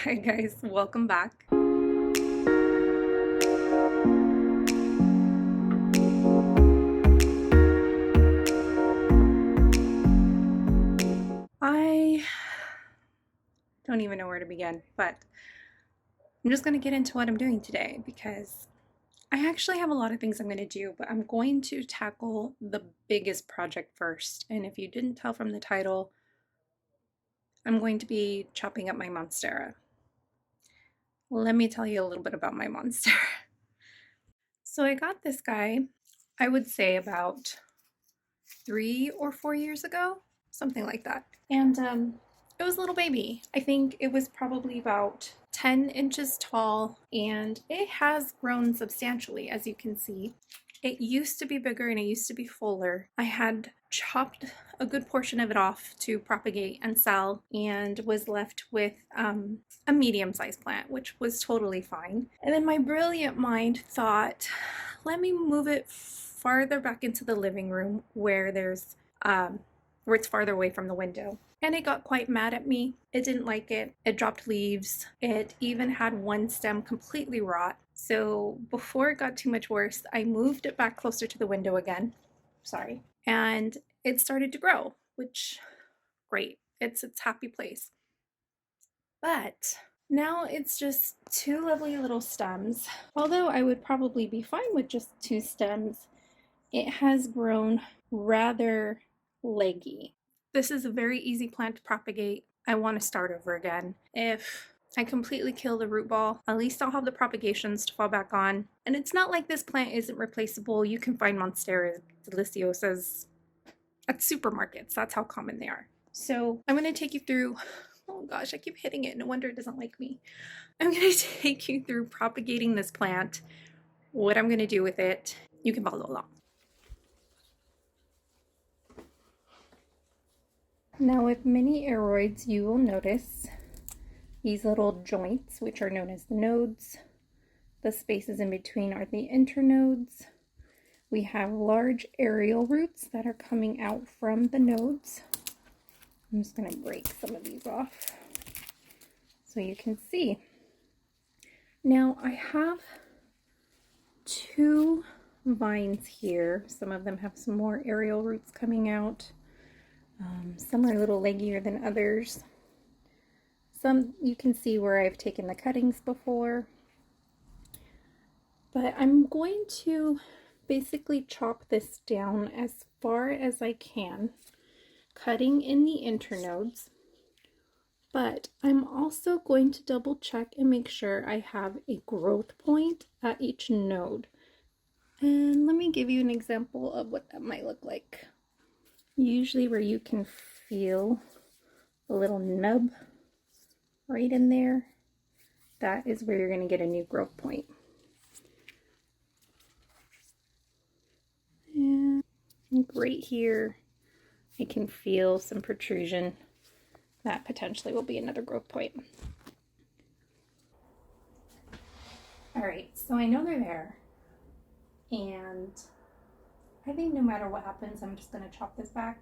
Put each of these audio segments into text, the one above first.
Hi guys, welcome back. I don't even know where to begin, but I'm just going to get into what I'm doing today because I actually have a lot of things I'm going to do, but I'm going to tackle the biggest project first. And if you didn't tell from the title, I'm going to be chopping up my monstera. Let me tell you a little bit about my monstera. So I got this guy, I would say about 3 or 4 years ago, something like that. And it was a little baby. I think it was probably about 10 inches tall, and it has grown substantially, as you can see. It used to be bigger and it used to be fuller. I had chopped a good portion of it off to propagate and sell, and was left with a medium-sized plant, which was totally fine. And then my brilliant mind thought, let me move it farther back into the living room where where it's farther away from the window. And it got quite mad at me. It didn't like it. It dropped leaves. It even had one stem completely rot. So before it got too much worse, I moved it back closer to the window again. Sorry. And it started to grow, which great. It's its happy place. But now it's just two lovely little stems. Although I would probably be fine with just two stems, it has grown rather leggy. This is a very easy plant to propagate. I want to start over again. If I completely kill the root ball, at least I'll have the propagations to fall back on. And it's not like this plant isn't replaceable. You can find Monstera deliciosas at supermarkets. That's how common they are. So I'm going to take you through, oh gosh, I keep hitting it. No wonder it doesn't like me. I'm going to take you through propagating this plant, what I'm going to do with it. You can follow along. Now with many aroids, you will notice these little joints, which are known as the nodes. The spaces in between are the internodes. We have large aerial roots that are coming out from the nodes. I'm just going to break some of these off so you can see. Now I have two vines here. Some of them have some more aerial roots coming out. Some are a little leggier than others. Some you can see where I've taken the cuttings before. But I'm going to basically chop this down as far as I can, cutting in the internodes. But I'm also going to double check and make sure I have a growth point at each node. And let me give you an example of what that might look like. Usually where you can feel a little nub right in there, that is where you're going to get a new growth point. And right here, I can feel some protrusion. That potentially will be another growth point. All right, so I know they're there, and I think no matter what happens, I'm just going to chop this back.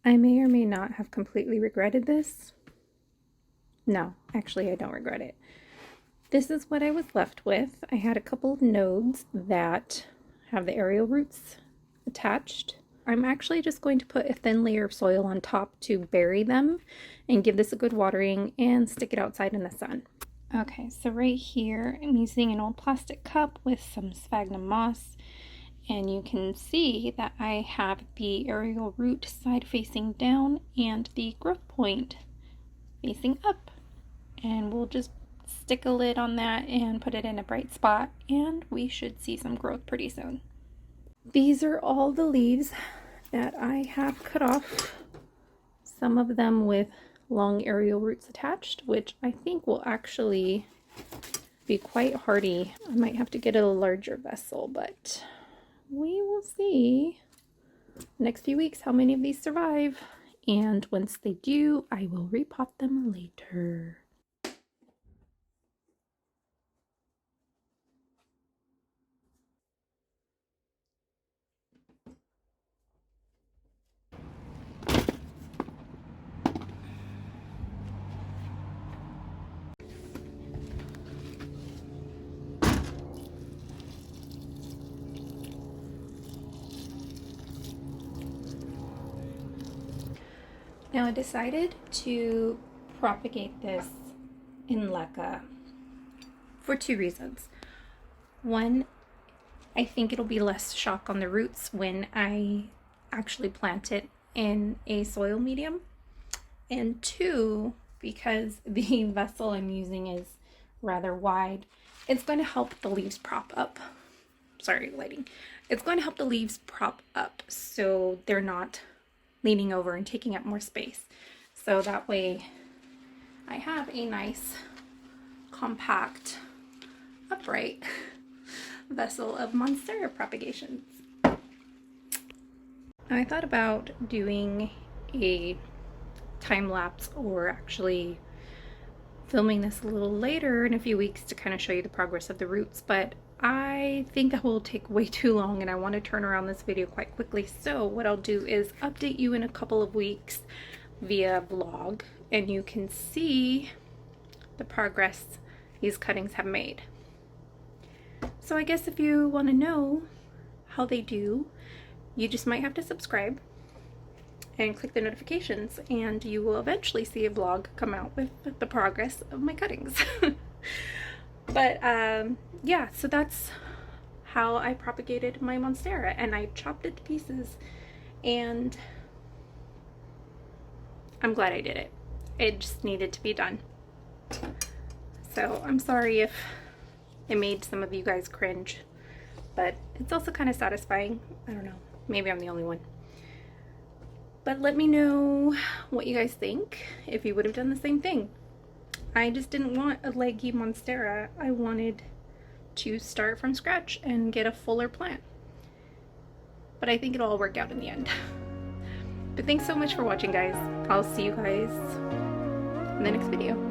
I may or may not have completely regretted this. No, actually I don't regret it. This is what I was left with. I had a couple of nodes that have the aerial roots attached. I'm actually just going to put a thin layer of soil on top to bury them and give this a good watering and stick it outside in the sun. Okay, so right here I'm using an old plastic cup with some sphagnum moss, and you can see that I have the aerial root side facing down and the growth point facing up. And we'll just stick a lid on that and put it in a bright spot, and we should see some growth pretty soon. These are all the leaves that I have cut off, some of them with long aerial roots attached, which I think will actually be quite hardy. I might have to get a larger vessel, but we will see next few weeks how many of these survive, and once they do, I will repot them later. Now I decided to propagate this in leca for two reasons. One, I think it'll be less shock on the roots when I actually plant it in a soil medium. And two, because the vessel I'm using is rather wide, it's going to help the leaves prop up. Sorry, lighting. It's going to help the leaves prop up so they're not leaning over and taking up more space. So that way I have a nice, compact, upright vessel of Monstera propagations. I thought about doing a time lapse or actually filming this a little later in a few weeks to kind of show you the progress of the roots, but I think that will take way too long and I want to turn around this video quite quickly. So what I'll do is update you in a couple of weeks via vlog and you can see the progress these cuttings have made. So I guess if you want to know how they do, you just might have to subscribe and click the notifications and you will eventually see a vlog come out with the progress of my cuttings. But yeah, so that's how I propagated my Monstera, and I chopped it to pieces and I'm glad I did it. It just needed to be done. So I'm sorry if it made some of you guys cringe, but it's also kind of satisfying. I don't know, maybe I'm the only one. But let me know what you guys think, if you would have done the same thing. I just didn't want a leggy Monstera. I wanted to start from scratch and get a fuller plant. But I think it'll all work out in the end. But thanks so much for watching, guys. I'll see you guys in the next video.